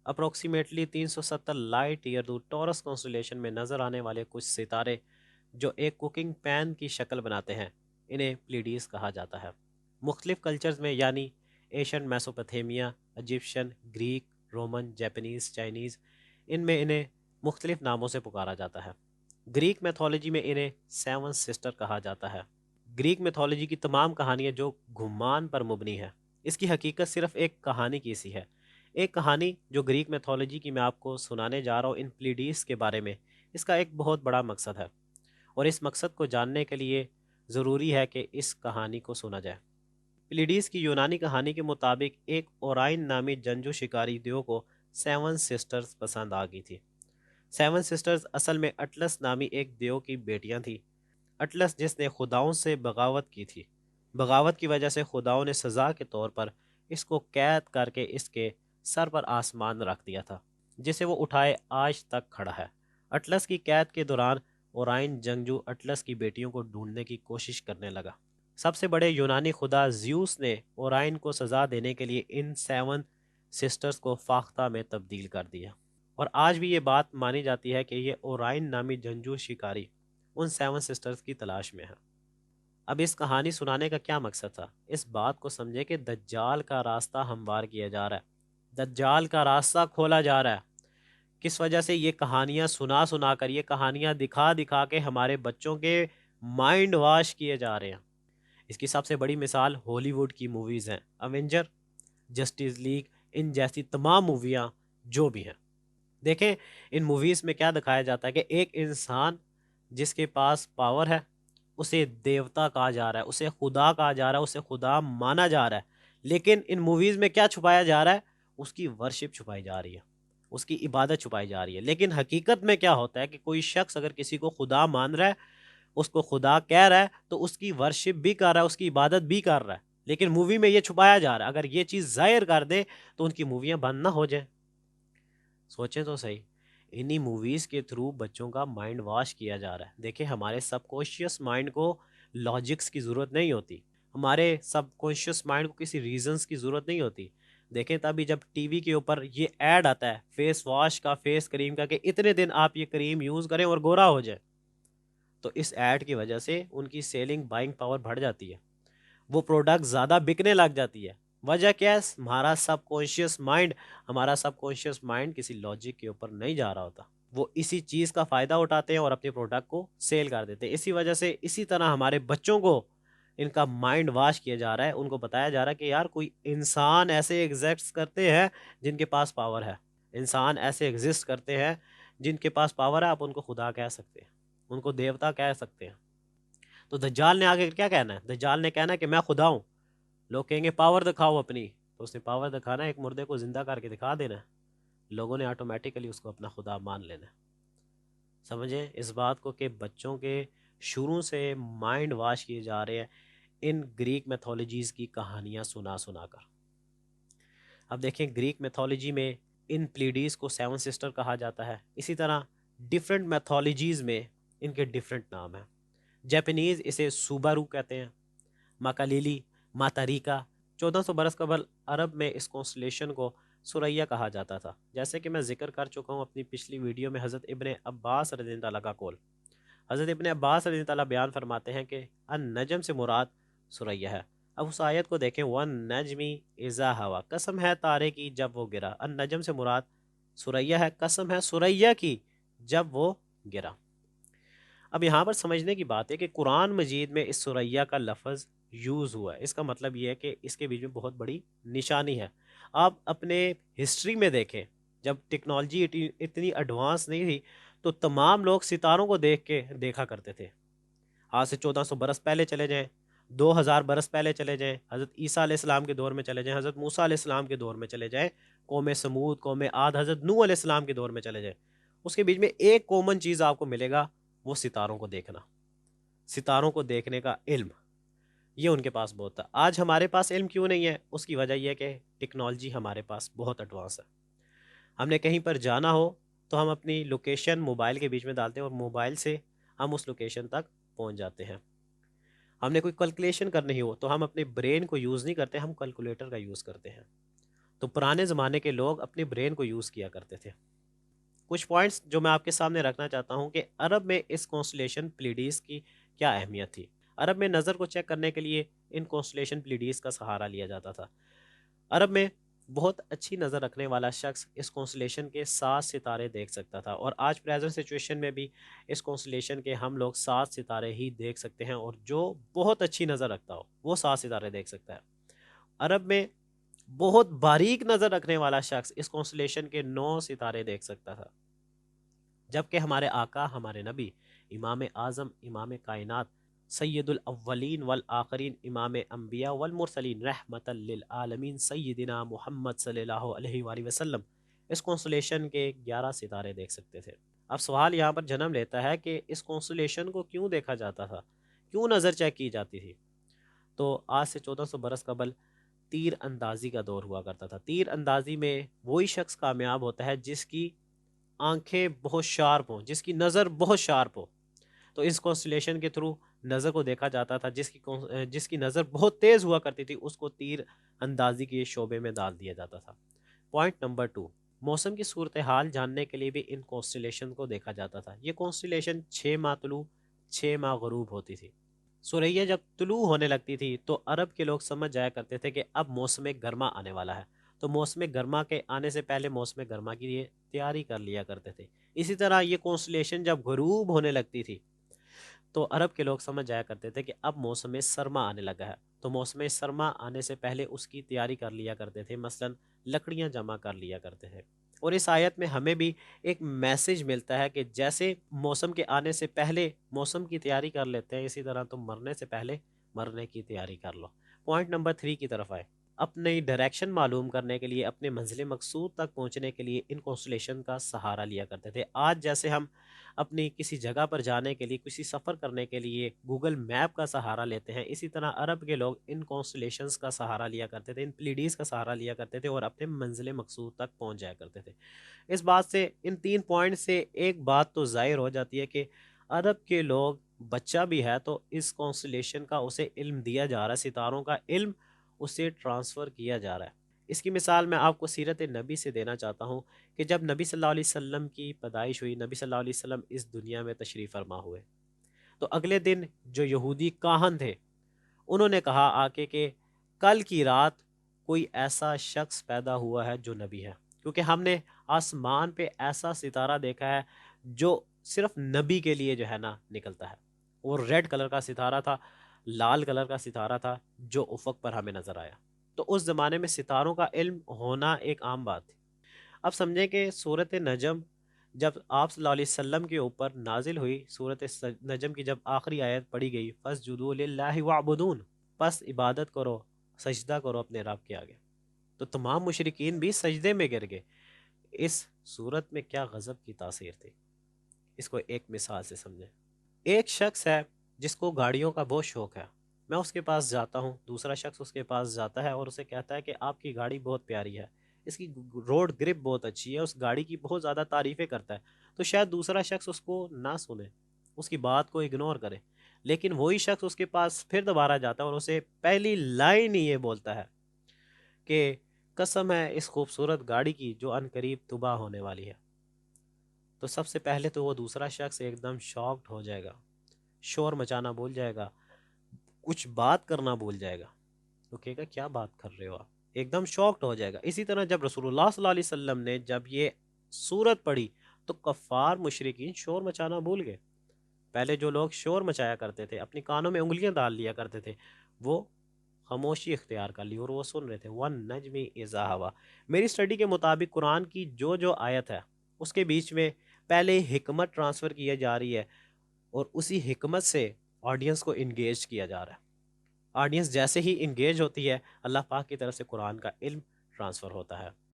Approximately 370 light year دور tours constellation میں نظر آنے والے کچھ ستارے جو ایک کوکنگ پین کی شکل بناتے ہیں انہیں پلیڈیز کہا جاتا ہے۔ مختلف کلچرز میں یعنی Asian Mesopotamia, Egyptian, Greek, Roman, Japanese, Chinese, ان میں انہیں مختلف ناموں سے پکارا جاتا ہے۔ گریک میتھولوجی میں انہیں سیون سسٹر کہا جاتا ہے۔ گریک میتھولوجی کی تمام کہانیاں جو گمان پر مبنی ہے، اس کی حقیقت صرف ایک کہانی کی سی ہے۔ ایک کہانی جو گریک میتھولوجی کی میں آپ کو سنانے جا رہا ہوں ان پلیڈیز کے بارے میں، اس کا ایک بہت بڑا مقصد ہے، اور اس مقصد کو جاننے کے لیے ضروری ہے کہ اس کہانی کو سنا جائے۔ پلیڈیز کی یونانی کہانی کے مطابق ایک اورائن نامی جنگجو شکاری دیو کو سیون سسٹرز پسند آ گئی تھی۔ سیون سسٹرز اصل میں اٹلس نامی ایک دیو کی بیٹیاں تھیں۔ اٹلس جس نے خداؤں سے بغاوت کی تھی، بغاوت کی وجہ سے خداؤں نے سزا کے طور پر اس کو قید کر کے اس کے سر پر آسمان رکھ دیا تھا، جسے وہ اٹھائے آج تک کھڑا ہے۔ اٹلس کی قید کے دوران اورائن جنگجو اٹلس کی بیٹیوں کو ڈھونڈنے کی کوشش کرنے لگا۔ سب سے بڑے یونانی خدا زیوس نے اورائن کو سزا دینے کے لیے ان سیون سسٹرز کو فاختہ میں تبدیل کر دیا، اور آج بھی یہ بات مانی جاتی ہے کہ یہ اورائن نامی جنگجو شکاری ان سیون سسٹرز کی تلاش میں ہے۔ اب اس کہانی سنانے کا کیا مقصد تھا؟ اس بات کو سمجھے کہ دجال کا راستہ ہموار کیا جا رہا ہے، دجال کا راستہ کھولا جا رہا ہے۔ کس وجہ سے؟ یہ کہانیاں سنا سنا کر، یہ کہانیاں دکھا دکھا کے ہمارے بچوں کے مائنڈ واش کیے جا رہے ہیں۔ اس کی سب سے بڑی مثال ہالی ووڈ کی موویز ہیں، ایونجر، جسٹس لیگ، ان جیسی تمام موویاں جو بھی ہیں۔ دیکھیں ان موویز میں کیا دکھایا جاتا ہے کہ ایک انسان جس کے پاس پاور ہے اسے دیوتا کہا جا رہا ہے، اسے خدا کہا جا رہا ہے، اسے خدا مانا جا رہا ہے، لیکن ان موویز میں کیا چھپایا جا رہا ہے؟ اس کی ورشپ چھپائی جا رہی ہے، اس کی عبادت چھپائی جا رہی ہے۔ لیکن حقیقت میں کیا ہوتا ہے کہ کوئی شخص اگر کسی کو خدا مان رہا ہے، اس کو خدا کہہ رہا ہے، تو اس کی ورشپ بھی کر رہا ہے، اس کی عبادت بھی کر رہا ہے، لیکن مووی میں یہ چھپایا جا رہا ہے۔ اگر یہ چیز ظاہر کر دے تو ان کی موویاں بند نہ ہو جائیں۔ سوچیں تو صحیح، انہی موویز کے تھرو بچوں کا مائنڈ واش کیا جا رہا ہے۔ دیکھیں ہمارے سب کانشیس مائنڈ کو لاجکس کی ضرورت نہیں ہوتی، ہمارے سب کانشیس مائنڈ کو کسی ریزنز کی ضرورت نہیں ہوتی۔ دیکھیں تبھی جب ٹی وی کے اوپر یہ ایڈ آتا ہے فیس واش کا، فیس کریم کا، کہ اتنے دن آپ یہ کریم یوز کریں اور گورا ہو جائے، تو اس ایڈ کی وجہ سے ان کی سیلنگ بائنگ پاور بڑھ جاتی ہے، وہ پروڈکٹ زیادہ بکنے لگ جاتی ہے۔ وجہ کیا ہے؟ ہمارا سب کانشیس مائنڈ، ہمارا سب کانشیس مائنڈ کسی لاجک کے اوپر نہیں جا رہا ہوتا، وہ اسی چیز کا فائدہ اٹھاتے ہیں اور اپنے پروڈکٹ کو سیل کر دیتے ہیں۔ اسی وجہ سے اسی طرح ہمارے بچوں کو ان کا مائنڈ واش کیا جا رہا ہے، ان کو بتایا جا رہا ہے کہ یار کوئی انسان ایسے ایگزسٹ کرتے ہیں جن کے پاس پاور ہے، انسان ایسے ایگزسٹ کرتے ہیں جن کے پاس پاور ہے، آپ ان کو خدا کہہ سکتے ہیں، ان کو دیوتا کہہ سکتے ہیں۔ تو دجال نے آگے کیا کہنا ہے؟ دجال نے کہنا ہے کہ میں خدا ہوں۔ لوگ کہیں گے پاور دکھاؤ اپنی، تو اس نے پاور دکھانا ہے، ایک مردے کو زندہ کر کے دکھا دینا ہے، لوگوں نے آٹومیٹیکلی اس کو اپنا خدا مان لینا ہے۔ سمجھیں اس بات کو کہ بچوں کے شروع سے مائنڈ واش کیے جا رہے ہیں ان گریک میتھولوجیز کی کہانیاں سنا سنا کر۔ اب دیکھیں گریک میتھولوجی میں ان پلیڈیز کو سیون سسٹر کہا جاتا ہے، اسی طرح ڈیفرنٹ میتھولوجیز میں ان کے ڈیفرنٹ نام ہیں۔ جاپنیز اسے سوبارو کہتے ہیں، ماکالیلی، ماتاریکا۔ 1400 برس قبل عرب میں اس کانسٹلیشن کو سریا کہا جاتا تھا۔ جیسے کہ میں ذکر کر چکا ہوں اپنی پچھلی ویڈیو میں، حضرت ابن عباس رضی اللہ عنہ کا قول، حضرت ابن عباس رضی اللہ عنہ بیان فرماتے ہیں کہ النجم سے مراد سریا ہے۔ اب اس آیت کو دیکھیں، وَالنَّجْمِ اِذَا ہَوَا، قسم ہے تارے کی جب وہ گرا۔ النجم سے مراد سریا ہے، قسم ہے سریا کی جب وہ گرا۔ اب یہاں پر سمجھنے کی بات ہے کہ قرآن مجید میں اس سریا کا لفظ یوز ہوا ہے، اس کا مطلب یہ ہے کہ اس کے بیچ میں بہت بڑی نشانی ہے۔ آپ اپنے ہسٹری میں دیکھیں، جب ٹیکنالوجی اتنی ایڈوانس نہیں تھی تو تمام لوگ ستاروں کو دیکھا کرتے تھے۔ آج سے 1400 برس پہلے چلے جائیں، 2000 برس پہلے چلے جائیں، حضرت عیسیٰ علیہ السلام کے دور میں چلے جائیں، حضرت موسیٰ علیہ السلام کے دور میں چلے جائیں، قوم سمود، قوم عاد، حضرت نوح علیہ السلام کے دور میں چلے جائیں، اس کے بیچ میں ایک کامن چیز آپ کو ملے گا، وہ ستاروں کو دیکھنا، ستاروں کو دیکھنے کا علم، یہ ان کے پاس بہت تھا۔ آج ہمارے پاس علم کیوں نہیں ہے؟ اس کی وجہ یہ ہے کہ ٹیکنالوجی ہمارے پاس بہت ایڈوانس ہے۔ ہم نے کہیں پر جانا ہو تو ہم اپنی لوکیشن موبائل کے بیچ میں ڈالتے ہیں اور موبائل سے ہم اس لوکیشن تک پہنچ جاتے ہیں۔ ہم نے کوئی کیلکولیشن کرنی ہو تو ہم اپنے برین کو یوز نہیں کرتے، ہم کیلکولیٹر کا یوز کرتے ہیں۔ تو پرانے زمانے کے لوگ اپنے برین کو یوز کیا کرتے تھے۔ کچھ پوائنٹس جو میں آپ کے سامنے رکھنا چاہتا ہوں کہ عرب میں اس کانسٹلیشن پلیڈیز کی کیا اہمیت تھی۔ عرب میں نظر کو چیک کرنے کے لیے ان کانسٹلیشن پلیڈیز کا سہارا لیا جاتا تھا۔ عرب میں بہت اچھی نظر رکھنے والا شخص اس کانسٹلیشن کے 7 ستارے دیکھ سکتا تھا، اور آج پریزنٹ سچویشن میں بھی اس کانسٹلیشن کے ہم لوگ 7 ستارے ہی دیکھ سکتے ہیں، اور جو بہت اچھی نظر رکھتا ہو وہ 7 ستارے دیکھ سکتا ہے۔ عرب میں بہت باریک نظر رکھنے والا شخص اس کانسٹلیشن کے 9 ستارے دیکھ سکتا تھا، جبکہ ہمارے آقا، ہمارے نبی، امام اعظم، امام کائنات، سید الاولین والآخرین، امام انبیاء والمرسلین، رحمت للعالمین، سیدنا محمد صلی اللہ علیہ وآلہ وسلم اس کانسٹلیشن کے 11 ستارے دیکھ سکتے تھے۔ اب سوال یہاں پر جنم لیتا ہے کہ اس کانسٹلیشن کو کیوں دیکھا جاتا تھا، کیوں نظر چیک کی جاتی تھی؟ تو آج سے 1400 برس قبل تیر اندازی کا دور ہوا کرتا تھا۔ تیر اندازی میں وہی شخص کامیاب ہوتا ہے جس کی آنکھیں بہت شارپ ہوں، جس کی نظر بہت شارپ ہو۔ تو اس کانسٹلیشن کے تھرو نظر کو دیکھا جاتا تھا، جس کی نظر بہت تیز ہوا کرتی تھی اس کو تیر اندازی کے شعبے میں ڈال دیا جاتا تھا۔ پوائنٹ نمبر 2، موسم کی صورتحال جاننے کے لیے بھی ان کانسٹلیشن کو دیکھا جاتا تھا۔ یہ کانسٹلیشن 6 ماہ طلوع 6 ماہ غروب ہوتی تھی۔ سوریا جب طلوع ہونے لگتی تھی تو عرب کے لوگ سمجھ جایا کرتے تھے کہ اب موسم گرما آنے والا ہے، تو موسم گرما کے آنے سے پہلے موسم گرما کی لیے تیاری کر لیا کرتے تھے۔ اسی طرح یہ کانسٹلیشن جب غروب ہونے لگتی تھی تو عرب کے لوگ سمجھ جایا کرتے تھے کہ اب موسم سرما آنے لگا ہے، تو موسم سرما آنے سے پہلے اس کی تیاری کر لیا کرتے تھے، مثلا لکڑیاں جمع کر لیا کرتے تھے۔ اور اس آیت میں ہمیں بھی ایک میسج ملتا ہے کہ جیسے موسم کے آنے سے پہلے موسم کی تیاری کر لیتے ہیں، اسی طرح تم مرنے سے پہلے مرنے کی تیاری کر لو۔ پوائنٹ نمبر 3 کی طرف آئے۔ اپنی ڈائریکشن معلوم کرنے کے لیے، اپنے منزل مقصود تک پہنچنے کے لیے ان کانسٹلیشن کا سہارا لیا کرتے تھے۔ آج جیسے ہم اپنی کسی جگہ پر جانے کے لیے، کسی سفر کرنے کے لیے گوگل میپ کا سہارا لیتے ہیں، اسی طرح عرب کے لوگ ان کانسٹلیشنز کا سہارا لیا کرتے تھے، ان پلیڈیز کا سہارا لیا کرتے تھے اور اپنے منزل مقصود تک پہنچ جایا کرتے تھے۔ اس بات سے، ان 3 پوائنٹ سے ایک بات تو ظاہر ہو جاتی ہے کہ عرب کے لوگ بچہ بھی ہے تو اس کانسٹلیشن کا اسے علم دیا جا رہا ہے، ستاروں کا علم اسے ٹرانسفر کیا جا رہا ہے۔ اس کی مثال میں آپ کو سیرت نبی سے دینا چاہتا ہوں کہ جب نبی صلی اللہ علیہ وسلم کی پیدائش ہوئی، نبی صلی اللہ علیہ وسلم اس دنیا میں تشریف فرما ہوئے، تو اگلے دن جو یہودی کاہن تھے انہوں نے کہا آ کے کہ کل کی رات کوئی ایسا شخص پیدا ہوا ہے جو نبی ہے، کیونکہ ہم نے آسمان پہ ایسا ستارہ دیکھا ہے جو صرف نبی کے لیے جو ہے نا نکلتا ہے۔ وہ ریڈ کلر کا ستارہ تھا، لال کلر کا ستارہ تھا جو افق پر ہمیں نظر آیا۔ تو اس زمانے میں ستاروں کا علم ہونا ایک عام بات تھی۔ اب سمجھیں کہ سورۃ نجم جب آپ صلی اللہ علیہ وسلم کے اوپر نازل ہوئی، سورۃ نجم کی جب آخری آیت پڑھی گئی، فَاسْجُدُوا لِلَّهِ وَاعْبُدُونَ، پس عبادت کرو، سجدہ کرو اپنے رب کے آگے، تو تمام مشرکین بھی سجدے میں گر گئے۔ اس صورت میں کیا غضب کی تاثیر تھی، اس کو ایک مثال سے سمجھیں۔ ایک شخص ہے جس کو گاڑیوں کا بہت شوق ہے، میں اس کے پاس جاتا ہوں، دوسرا شخص اس کے پاس جاتا ہے اور اسے کہتا ہے کہ آپ کی گاڑی بہت پیاری ہے، اس کی روڈ گرپ بہت اچھی ہے، اس گاڑی کی بہت زیادہ تعریفیں کرتا ہے، تو شاید دوسرا شخص اس کو نہ سنے، اس کی بات کو اگنور کرے، لیکن وہی شخص اس کے پاس پھر دوبارہ جاتا ہے اور اسے پہلی لائن ہی یہ بولتا ہے کہ قسم ہے اس خوبصورت گاڑی کی جو ان قریب تباہ ہونے والی ہے۔ تو سب سے پہلے تو وہ دوسرا شخص ایک دم شاکڈ ہو جائے گا، شور مچانا بھول جائے گا، کچھ بات کرنا بھول جائے گا، تو کہے گا کیا بات کر رہے ہو آپ، ایک دم شاکڈ ہو جائے گا۔ اسی طرح جب رسول اللہ صلی اللہ علیہ وسلم نے جب یہ سورت پڑھی تو کفار مشرکین شور مچانا بھول گئے۔ پہلے جو لوگ شور مچایا کرتے تھے، اپنی کانوں میں انگلیاں ڈال لیا کرتے تھے، وہ خاموشی اختیار کر لی اور وہ سن رہے تھے۔ وَالنَّجْمِ إِذَا هَوَىٰ، میری سٹڈی کے مطابق قرآن کی جو آیت ہے اس کے بیچ میں پہلے حکمت ٹرانسفر کیا جا رہی ہے اور اسی حکمت سے آڈینس کو انگیج کیا جا رہا ہے۔ آڈینس جیسے ہی انگیج ہوتی ہے، اللہ پاک کی طرف سے قرآن کا علم ٹرانسفر ہوتا ہے۔